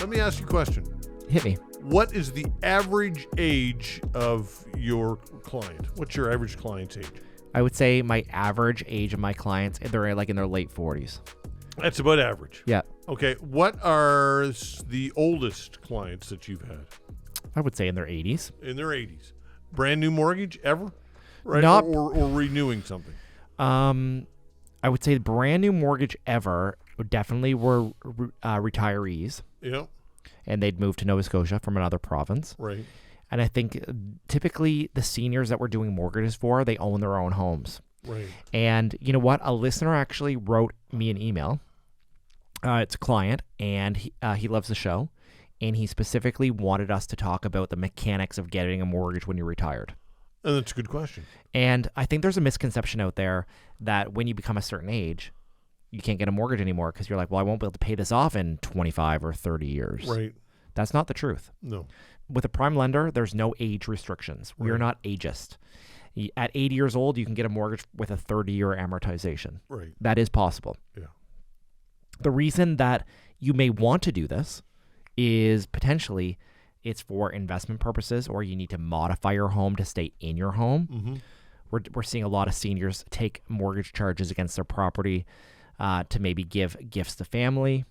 Let me ask you a question. Hit me. What is the average age of your client? What's your average client's age? I would say my average age of my clients, they're like in their late 40s. That's about average. Yeah. Okay. What are the oldest clients that you've had? I would say in their 80s. In their 80s. Brand new mortgage ever? Right. Not, or renewing something? I would say the brand new mortgage ever definitely were retirees. Yeah. And they'd moved to Nova Scotia from another province. Right. And I think typically the seniors that we're doing mortgages for, they own their own homes. Right. And you know what? A listener actually wrote me an email. It's a client, and he loves the show. And he specifically wanted us to talk about the mechanics of getting a mortgage when you're retired. And that's a good question. And I think there's a misconception out there that when you become a certain age, you can't get a mortgage anymore because you're like, well, I won't be able to pay this off in 25 or 30 years. Right. That's not the truth. No. With a prime lender, there's no age restrictions. We're not ageist. At 80 years old, you can get a mortgage with a 30-year amortization. Right. That is possible. Yeah. The reason that you may want to do this is potentially it's for investment purposes, or you need to modify your home to stay in your home. Mm-hmm. We're seeing a lot of seniors take mortgage charges against their property to maybe give gifts to family,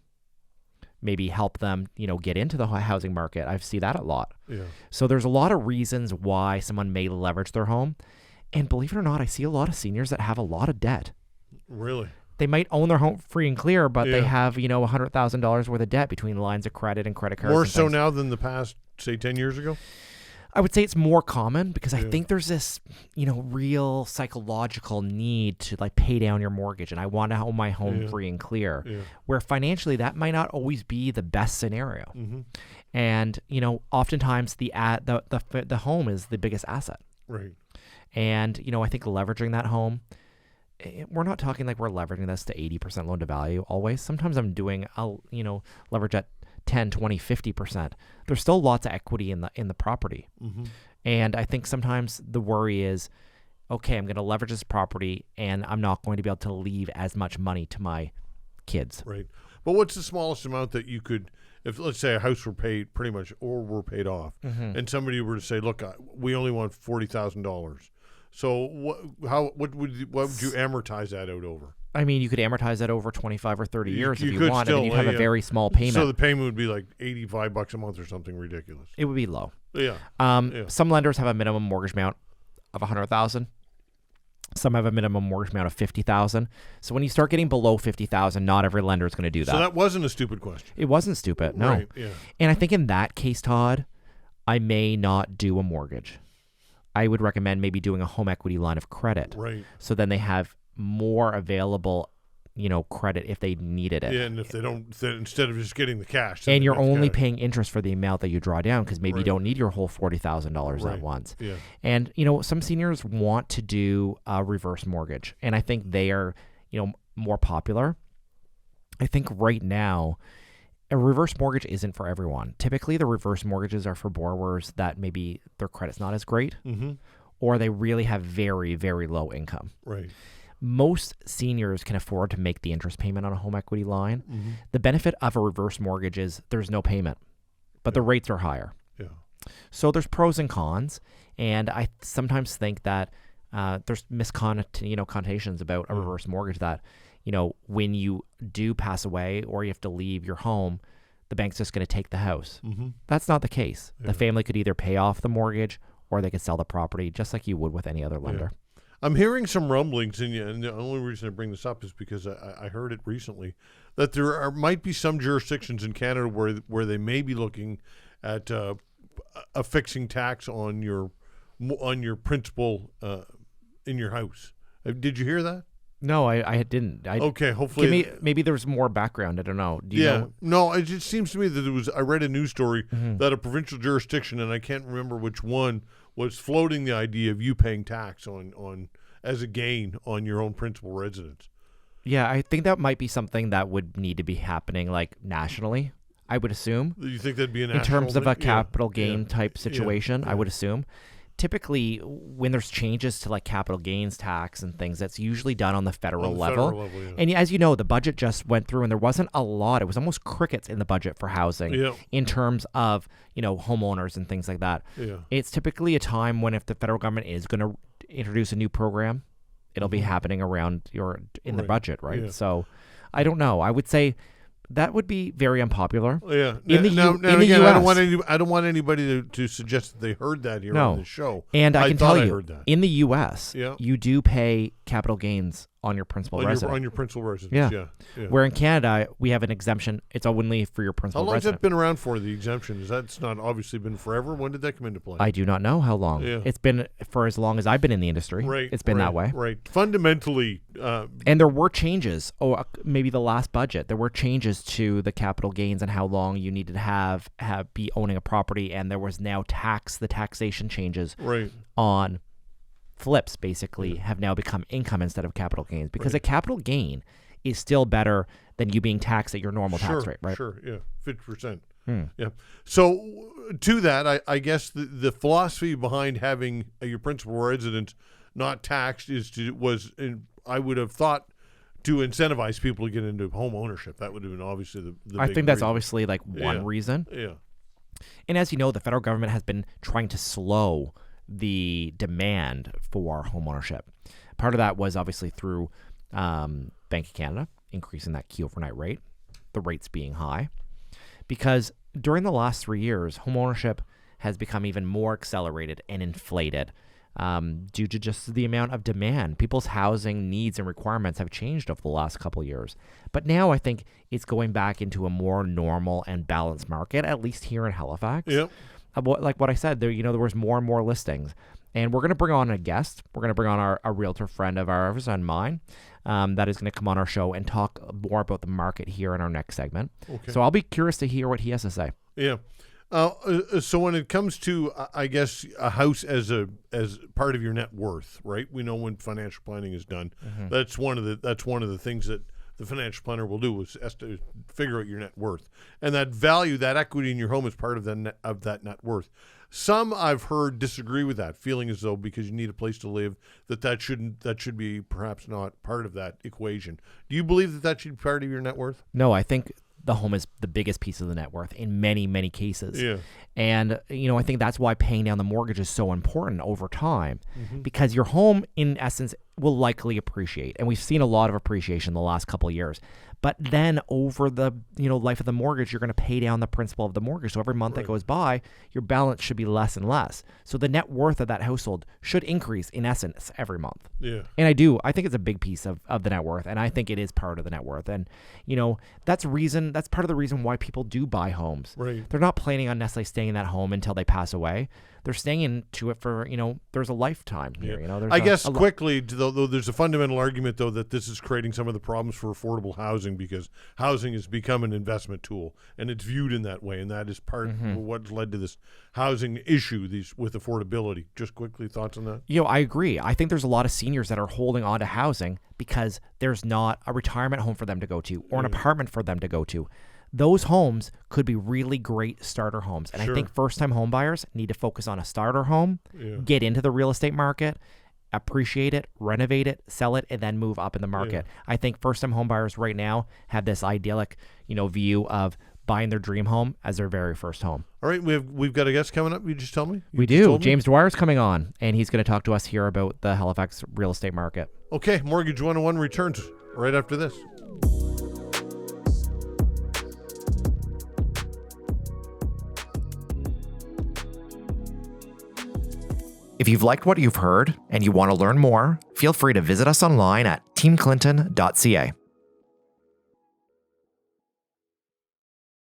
maybe help them, get into the housing market. I see that a lot. Yeah. So there's a lot of reasons why someone may leverage their home. And believe it or not, I see a lot of seniors that have a lot of debt. Really? They might own their home free and clear, but they have, $100,000 worth of debt between lines of credit and credit cards. More so now than the past, say, 10 years ago? I would say it's more common because I think there's this, real psychological need to pay down your mortgage, and I want to own my home free and clear. Yeah. Where financially that might not always be the best scenario. Mm-hmm. And oftentimes the home is the biggest asset. Right. And I think leveraging that home, we're not talking like we're leveraging this to 80% loan to value always. Sometimes I'm doing leverage at 10, 20, 50%. There's still lots of equity in the property. Mm-hmm. And I think sometimes the worry is, okay, I'm going to leverage this property and I'm not going to be able to leave as much money to my kids. Right. But what's the smallest amount that you could, if let's say a house were paid pretty much or were paid off, mm-hmm. and somebody were to say, look, we only want $40,000. So what would you amortize that out over? I mean, you could amortize that over 25 or 30 years if you want, and then you'd have a very small payment. So the payment would be like $85 a month or something ridiculous. It would be low. Yeah. Some lenders have a minimum mortgage amount of $100,000. Some have a minimum mortgage amount of $50,000. So when you start getting below $50,000, not every lender is going to do that. So that wasn't a stupid question. It wasn't stupid, no. Right, yeah. And I think in that case, Todd, I may not do a mortgage. I would recommend maybe doing a home equity line of credit. Right. So then they have more available, credit if they needed it. Yeah, and if they don't, instead of just getting the cash. And you're only paying interest for the amount that you draw down because maybe you don't need your whole $40,000 at once. Yeah. And, some seniors want to do a reverse mortgage. And I think they are, more popular. I think right now, a reverse mortgage isn't for everyone. Typically, the reverse mortgages are for borrowers that maybe their credit's not as great, mm-hmm. or they really have very, very low income. Right. Most seniors can afford to make the interest payment on a home equity line. Mm-hmm. The benefit of a reverse mortgage is there's no payment, but the rates are higher. Yeah. So there's pros and cons, and I sometimes think that there's connotations about a reverse mortgage that, when you do pass away or you have to leave your home, the bank's just going to take the house. Mm-hmm. That's not the case. Yeah. The family could either pay off the mortgage or they could sell the property just like you would with any other lender. Yeah. I'm hearing some rumblings, and the only reason I bring this up is because I heard it recently, that there might be some jurisdictions in Canada where they may be looking at affixing tax on your principal in your house. Did you hear that? No, I didn't. Okay, hopefully. Maybe there's more background. I don't know. Do you know? No, it just seems to me that I read a news story mm-hmm. that a provincial jurisdiction, and I can't remember which one, was floating the idea of you paying tax on as a gain on your own principal residence. Yeah, I think that might be something that would need to be happening nationally, I would assume. You think that'd be a national in terms of a capital gain type situation, I would assume. typically when there's changes to like capital gains tax and things, that's usually done on the federal level. Yeah. And as you know, the budget just went through and there wasn't a lot. It was almost crickets in the budget for housing in terms of, homeowners and things like that. Yeah. It's typically a time when if the federal government is going to introduce a new program, it'll be happening around the budget, right? Yeah. So I don't know. I would say that would be very unpopular. Yeah. In the again, US. I don't want anybody to suggest that they heard that here on the show. And I can tell you, heard that. in the U.S., you do pay capital gains on your principal residence. On your principal residence, yeah. Where in Canada, we have an exemption. It's only for your principal residence. How long has that been around for, the exemption? That's not obviously been forever. When did that come into play? I do not know how long. Yeah. It's been for as long as I've been in the industry. Right. It's been that way. Right. Fundamentally. And there were changes. Maybe the last budget. There were changes to the capital gains and how long you needed to be owning a property. And there was now the taxation changes on flips basically have now become income instead of capital gains, because a capital gain is still better than you being taxed at your normal tax rate, right? Sure, yeah, 50%. Yeah. So to that, I guess the philosophy behind having your principal residence not taxed I would have thought, to incentivize people to get into home ownership. That would have been obviously the I big think that's reason. obviously like one reason. Yeah. And as you know, the federal government has been trying to slow the demand for homeownership. Part of that was obviously through Bank of Canada increasing that key overnight rate, the rates being high, because during the last 3 years, homeownership has become even more accelerated and inflated due to just the amount of demand. People's housing needs and requirements have changed over the last couple of years. But now I think it's going back into a more normal and balanced market, at least here in Halifax. Yep. Like what I said, there was more and more listings. And we're going to bring on a guest. We're going to bring on a realtor friend of ours and mine that is going to come on our show and talk more about the market here in our next segment. Okay. So I'll be curious to hear what he has to say. Yeah. So when it comes to, I guess, a house as part of your net worth, right? We know when financial planning is done, that's one of the things that the financial planner will do is to figure out your net worth, and that value, that equity in your home is part of that net worth. Some I've heard disagree with that, feeling as though because you need a place to live that should be perhaps not part of that equation. Do you believe that should be part of your net worth? No, I think the home is the biggest piece of the net worth in many, many cases. Yeah. And, I think that's why paying down the mortgage is so important over time, because your home, in essence, will likely appreciate. And we've seen a lot of appreciation the last couple of years. But then over the life of the mortgage, you're going to pay down the principal of the mortgage. So every month that goes by, your balance should be less and less. So the net worth of that household should increase in essence every month. Yeah. And I think it's a big piece of the net worth. And I think it is part of the net worth. And, that's part of the reason why people do buy homes. Right. They're not planning on necessarily staying in that home until they pass away. They're staying into it for, there's a lifetime here. There's I guess quickly, though, there's a fundamental argument, though, that this is creating some of the problems for affordable housing, because housing has become an investment tool, and it's viewed in that way, and that is part of what led to this housing issue with affordability. Just quickly, thoughts on that? I agree. I think there's a lot of seniors that are holding on to housing because there's not a retirement home for them to go to or an apartment for them to go to. Those homes could be really great starter homes. And I think first-time home buyers need to focus on a starter home, get into the real estate market, appreciate it, renovate it, sell it, and then move up in the market. I think first-time home buyers right now have this idyllic, view of buying their dream home as their very first home. All right, we've got a guest coming up. You just tell me? We do. James Dwyer's coming on, and he's going to talk to us here about the Halifax real estate market. Okay, Mortgage 101 returns right after this. If you've liked what you've heard and you want to learn more, feel free to visit us online at teamclinton.ca.